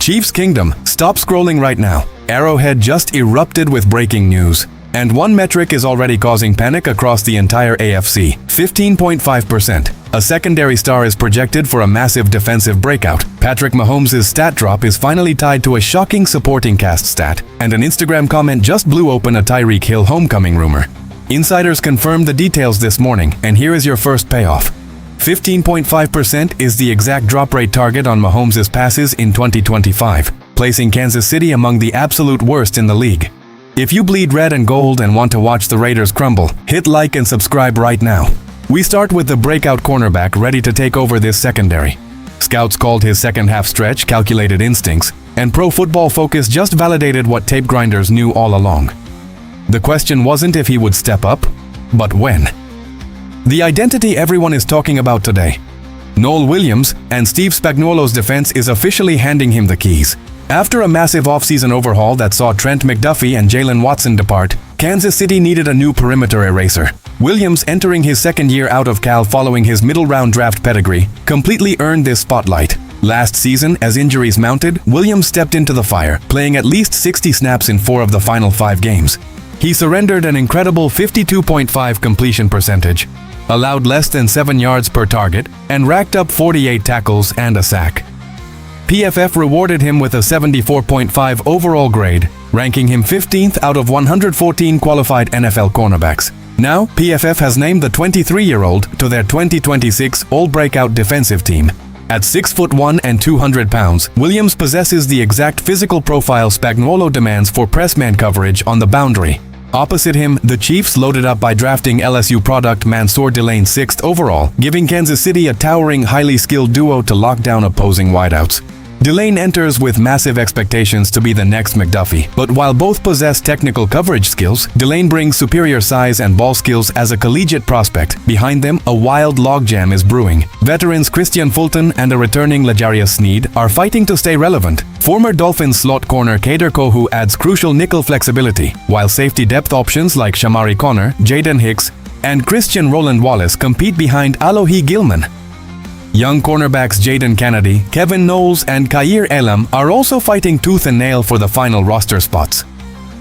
Chiefs Kingdom, stop scrolling right now. Arrowhead just erupted with breaking news. And one metric is already causing panic across the entire AFC, 15.5%. A secondary star is projected for a massive defensive breakout. Patrick Mahomes' stat drop is finally tied to a shocking supporting cast stat, and an Instagram comment just blew open a Tyreek Hill homecoming rumor. Insiders confirmed the details this morning, and here is your first payoff. 15.5% is the exact drop rate target on Mahomes' passes in 2025, placing Kansas City among the absolute worst in the league. If you bleed red and gold and want to watch the Raiders crumble, hit like and subscribe right now. We start with the breakout cornerback ready to take over this secondary. Scouts called his second-half stretch calculated instincts, and Pro Football Focus just validated what tape grinders knew all along. The question wasn't if he would step up, but when. The identity everyone is talking about today. Nol Williams and Steve Spagnuolo's defense is officially handing him the keys. After a massive offseason overhaul that saw Trent McDuffie and Jalen Watson depart, Kansas City needed a new perimeter eraser. Williams, entering his second year out of Cal following his middle-round draft pedigree, completely earned this spotlight. Last season, as injuries mounted, Williams stepped into the fire, playing at least 60 snaps in 4 of the final 5 games. He surrendered an incredible 52.5 completion percentage, allowed less than 7 yards per target, and racked up 48 tackles and a sack. PFF rewarded him with a 74.5 overall grade, ranking him 15th out of 114 qualified NFL cornerbacks. Now, PFF has named the 23-year-old to their 2026 All-Breakout Defensive Team. At 6'1" and 200 pounds, Williams possesses the exact physical profile Spagnuolo demands for press man coverage on the boundary. Opposite him, the Chiefs loaded up by drafting LSU product Mansour Delane 6th overall, giving Kansas City a towering, highly skilled duo to lock down opposing wideouts. Delane enters with massive expectations to be the next McDuffie, but while both possess technical coverage skills, Delane brings superior size and ball skills as a collegiate prospect. Behind them, a wild logjam is brewing. Veterans Christian Fulton and a returning L'Jarius Sneed are fighting to stay relevant. Former Dolphins slot corner Kader Kohu adds crucial nickel flexibility, while safety depth options like Shamari Connor, Jaden Hicks, and Christian Roland Wallace compete behind Alohi Gilman. Young cornerbacks Jaden Kennedy, Kevin Knowles, and Khair Elam are also fighting tooth and nail for the final roster spots.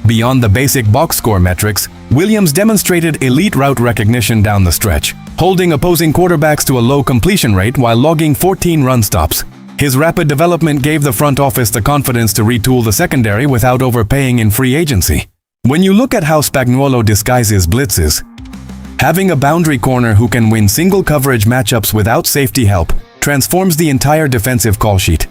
Beyond the basic box score metrics, Williams demonstrated elite route recognition down the stretch, holding opposing quarterbacks to a low completion rate while logging 14 run stops. His rapid development gave the front office the confidence to retool the secondary without overpaying in free agency. When you look at how Spagnuolo disguises blitzes, having a boundary corner who can win single coverage matchups without safety help transforms the entire defensive call sheet.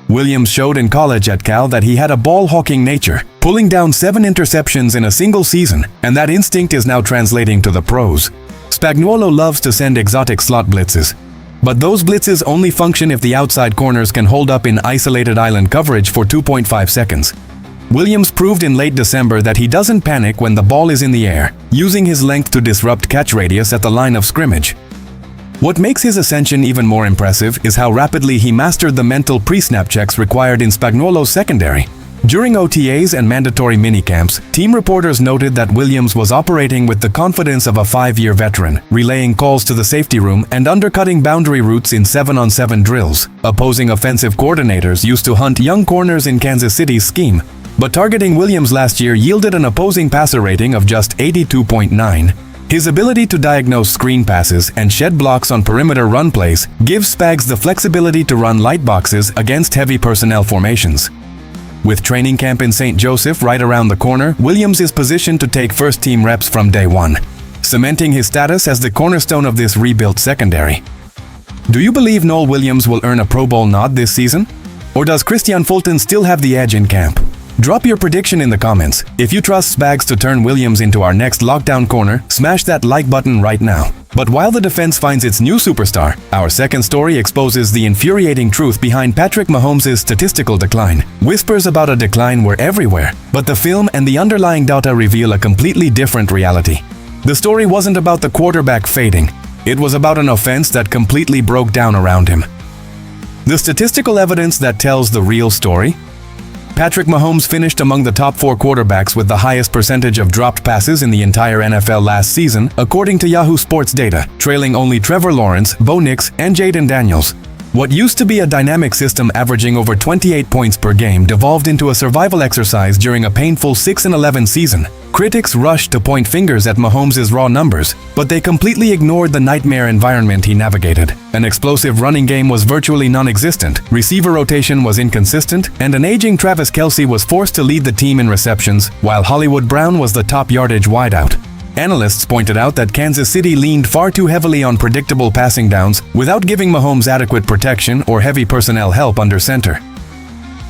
Williams showed in college at Cal that he had a ball-hawking nature, pulling down 7 interceptions in a single season, and that instinct is now translating to the pros. Spagnuolo loves to send exotic slot blitzes, but those blitzes only function if the outside corners can hold up in isolated island coverage for 2.5 seconds. Williams proved in late December that he doesn't panic when the ball is in the air, using his length to disrupt catch radius at the line of scrimmage. What makes his ascension even more impressive is how rapidly he mastered the mental pre-snap checks required in Spagnuolo's secondary. During OTAs and mandatory minicamps, team reporters noted that Williams was operating with the confidence of a 5-year veteran, relaying calls to the safety room and undercutting boundary routes in 7-on-7 drills. Opposing offensive coordinators used to hunt young corners in Kansas City's scheme, but targeting Williams last year yielded an opposing passer rating of just 82.9. His ability to diagnose screen passes and shed blocks on perimeter run plays gives Spags the flexibility to run light boxes against heavy personnel formations. With training camp in St. Joseph right around the corner, Williams is positioned to take first-team reps from day one, cementing his status as the cornerstone of this rebuilt secondary. Do you believe Nol Williams will earn a Pro Bowl nod this season? Or does Christian Fulton still have the edge in camp? Drop your prediction in the comments. If you trust Spags to turn Williams into our next lockdown corner, smash that like button right now. But while the defense finds its new superstar, our second story exposes the infuriating truth behind Patrick Mahomes' statistical decline. Whispers about a decline were everywhere, but the film and the underlying data reveal a completely different reality. The story wasn't about the quarterback fading. It was about an offense that completely broke down around him. The statistical evidence that tells the real story? Patrick Mahomes finished among the top 4 quarterbacks with the highest percentage of dropped passes in the entire NFL last season, according to Yahoo Sports data, trailing only Trevor Lawrence, Bo Nix, and Jaden Daniels. What used to be a dynamic system averaging over 28 points per game devolved into a survival exercise during a painful 6-11 season. Critics rushed to point fingers at Mahomes' raw numbers, but they completely ignored the nightmare environment he navigated. An explosive running game was virtually non-existent, receiver rotation was inconsistent, and an aging Travis Kelce was forced to lead the team in receptions, while Hollywood Brown was the top yardage wideout. Analysts pointed out that Kansas City leaned far too heavily on predictable passing downs without giving Mahomes adequate protection or heavy personnel help under center.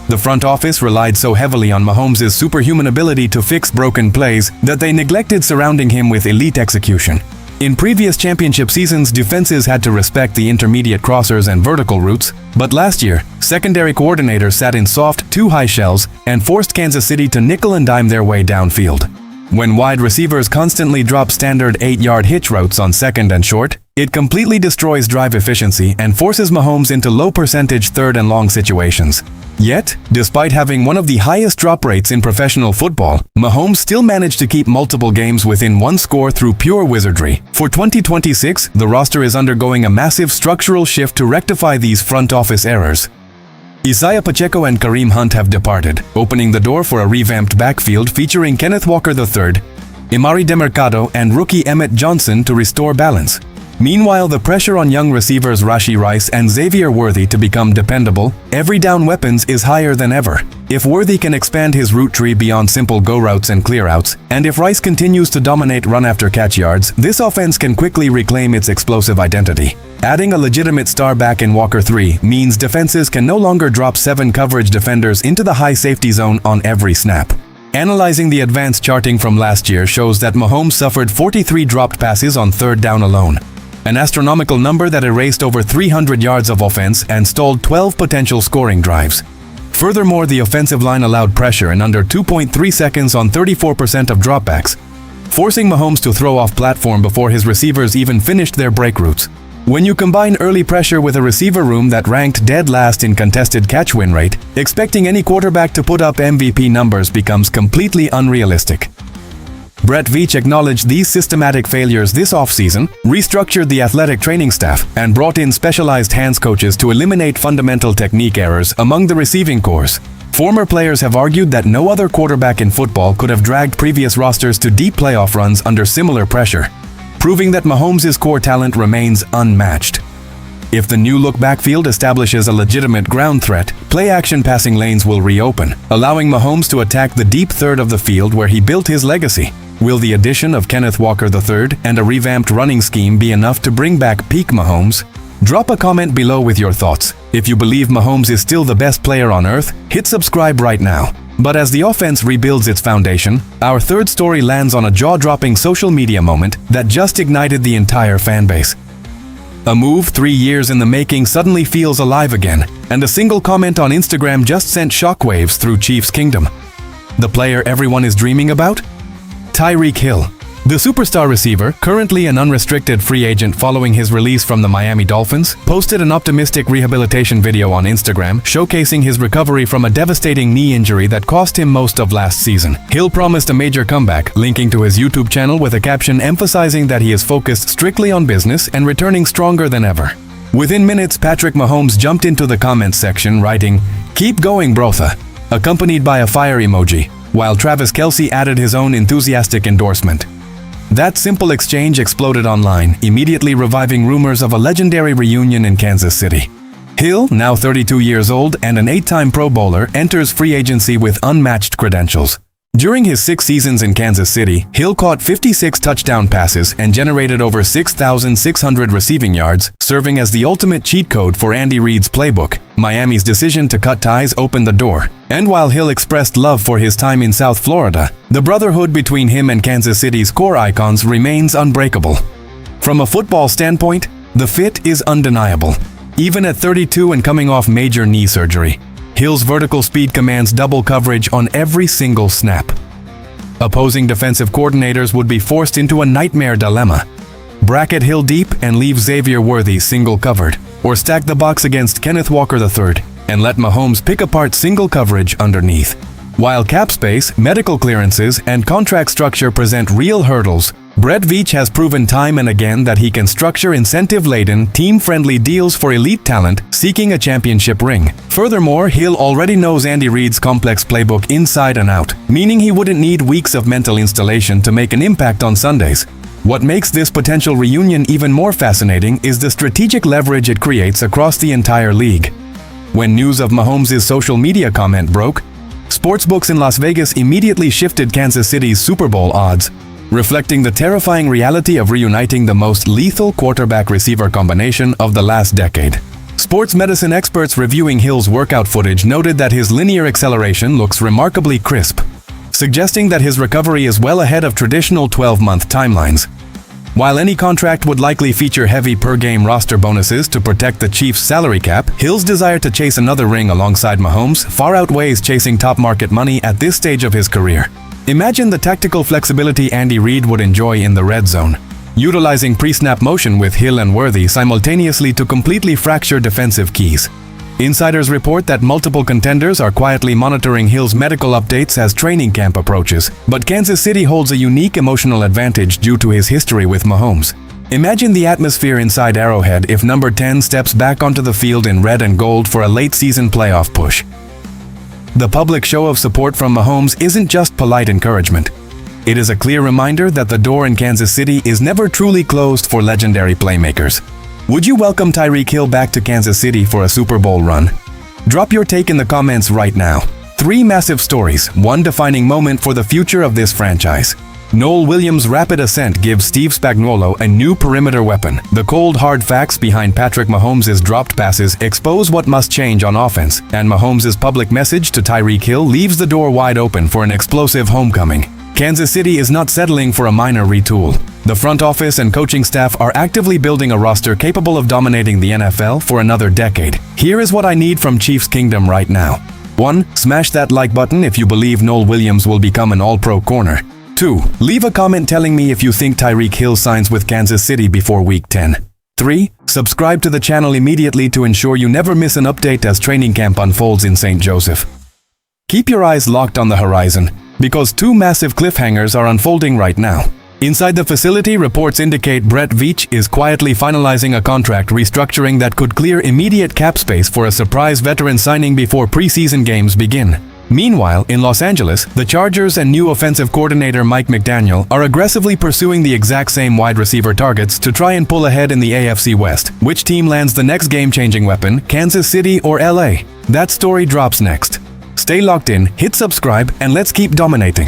The front office relied so heavily on Mahomes' superhuman ability to fix broken plays that they neglected surrounding him with elite execution. In previous championship seasons, defenses had to respect the intermediate crossers and vertical routes, but last year, secondary coordinators sat in soft, too-high shells and forced Kansas City to nickel and dime their way downfield. When wide receivers constantly drop standard 8-yard hitch routes on second and short, it completely destroys drive efficiency and forces Mahomes into low-percentage third and long situations. Yet, despite having one of the highest drop rates in professional football, Mahomes still managed to keep multiple games within one score through pure wizardry. For 2026, the roster is undergoing a massive structural shift to rectify these front office errors. Isaiah Pacheco and Kareem Hunt have departed, opening the door for a revamped backfield featuring Kenneth Walker III, Emari Demercado, and rookie Emmett Johnson to restore balance. Meanwhile, the pressure on young receivers Rashee Rice and Xavier Worthy to become dependable, every down weapons is higher than ever. If Worthy can expand his route tree beyond simple go routes and clear outs, and if Rice continues to dominate run after catch yards, this offense can quickly reclaim its explosive identity. Adding a legitimate star back in Walker 3 means defenses can no longer drop 7 coverage defenders into the high safety zone on every snap. Analyzing the advanced charting from last year shows that Mahomes suffered 43 dropped passes on third down alone, an astronomical number that erased over 300 yards of offense and stalled 12 potential scoring drives. Furthermore, the offensive line allowed pressure in under 2.3 seconds on 34% of dropbacks, forcing Mahomes to throw off platform before his receivers even finished their break routes. When you combine early pressure with a receiver room that ranked dead last in contested catch win rate, expecting any quarterback to put up MVP numbers becomes completely unrealistic. Brett Veach acknowledged these systematic failures this offseason, restructured the athletic training staff, and brought in specialized hands coaches to eliminate fundamental technique errors among the receiving corps. Former players have argued that no other quarterback in football could have dragged previous rosters to deep playoff runs under similar pressure, proving that Mahomes' core talent remains unmatched. If the new-look backfield establishes a legitimate ground threat, play-action passing lanes will reopen, allowing Mahomes to attack the deep third of the field where he built his legacy. Will the addition of Kenneth Walker III and a revamped running scheme be enough to bring back peak Mahomes? Drop a comment below with your thoughts. If you believe Mahomes is still the best player on earth, hit subscribe right now. But as the offense rebuilds its foundation, our third story lands on a jaw-dropping social media moment that just ignited the entire fanbase. A move 3 years in the making suddenly feels alive again, and a single comment on Instagram just sent shockwaves through Chiefs Kingdom. The player everyone is dreaming about? Tyreek Hill. The superstar receiver, currently an unrestricted free agent following his release from the Miami Dolphins, posted an optimistic rehabilitation video on Instagram showcasing his recovery from a devastating knee injury that cost him most of last season. Hill promised a major comeback, linking to his YouTube channel with a caption emphasizing that he is focused strictly on business and returning stronger than ever. Within minutes, Patrick Mahomes jumped into the comments section writing, "Keep going, brother," accompanied by a fire emoji, while Travis Kelce added his own enthusiastic endorsement. That simple exchange exploded online, immediately reviving rumors of a legendary reunion in Kansas City. Hill, now 32 years old and an 8-time Pro Bowler, enters free agency with unmatched credentials. During his 6 seasons in Kansas City, Hill caught 56 touchdown passes and generated over 6,600 receiving yards, serving as the ultimate cheat code for Andy Reid's playbook. Miami's decision to cut ties opened the door. And while Hill expressed love for his time in South Florida, the brotherhood between him and Kansas City's core icons remains unbreakable. From a football standpoint, the fit is undeniable. Even at 32 and coming off major knee surgery, Hill's vertical speed commands double coverage on every single snap. Opposing defensive coordinators would be forced into a nightmare dilemma. Bracket Hill deep and leave Xavier Worthy single covered, or stack the box against Kenneth Walker III and let Mahomes pick apart single coverage underneath. While cap space, medical clearances, and contract structure present real hurdles, Brett Veach has proven time and again that he can structure incentive-laden, team-friendly deals for elite talent seeking a championship ring. Furthermore, Hill already knows Andy Reid's complex playbook inside and out, meaning he wouldn't need weeks of mental installation to make an impact on Sundays. What makes this potential reunion even more fascinating is the strategic leverage it creates across the entire league. When news of Mahomes' social media comment broke, sportsbooks in Las Vegas immediately shifted Kansas City's Super Bowl odds, reflecting the terrifying reality of reuniting the most lethal quarterback-receiver combination of the last decade. Sports medicine experts reviewing Hill's workout footage noted that his linear acceleration looks remarkably crisp, suggesting that his recovery is well ahead of traditional 12-month timelines. While any contract would likely feature heavy per-game roster bonuses to protect the Chiefs' salary cap, Hill's desire to chase another ring alongside Mahomes far outweighs chasing top-market money at this stage of his career. Imagine the tactical flexibility Andy Reid would enjoy in the red zone, utilizing pre-snap motion with Hill and Worthy simultaneously to completely fracture defensive keys. Insiders report that multiple contenders are quietly monitoring Hill's medical updates as training camp approaches, but Kansas City holds a unique emotional advantage due to his history with Mahomes. Imagine the atmosphere inside Arrowhead if number 10 steps back onto the field in red and gold for a late-season playoff push. The public show of support from Mahomes isn't just polite encouragement. It is a clear reminder that the door in Kansas City is never truly closed for legendary playmakers. Would you welcome Tyreek Hill back to Kansas City for a Super Bowl run? Drop your take in the comments right now. 3 massive stories, one defining moment for the future of this franchise. Nol Williams' rapid ascent gives Steve Spagnuolo a new perimeter weapon. The cold, hard facts behind Patrick Mahomes' dropped passes expose what must change on offense, and Mahomes' public message to Tyreek Hill leaves the door wide open for an explosive homecoming. Kansas City is not settling for a minor retool. The front office and coaching staff are actively building a roster capable of dominating the NFL for another decade. Here is what I need from Chiefs Kingdom right now. 1. Smash that like button if you believe Nol Williams will become an all-pro corner. 2. Leave a comment telling me if you think Tyreek Hill signs with Kansas City before Week 10. 3. Subscribe to the channel immediately to ensure you never miss an update as training camp unfolds in St. Joseph. Keep your eyes locked on the horizon, because 2 massive cliffhangers are unfolding right now. Inside the facility, reports indicate Brett Veach is quietly finalizing a contract restructuring that could clear immediate cap space for a surprise veteran signing before preseason games begin. Meanwhile, in Los Angeles, the Chargers and new offensive coordinator Mike McDaniel are aggressively pursuing the exact same wide receiver targets to try and pull ahead in the AFC West. Which team lands the next game-changing weapon, Kansas City or LA? That story drops next. Stay locked in, hit subscribe, and let's keep dominating.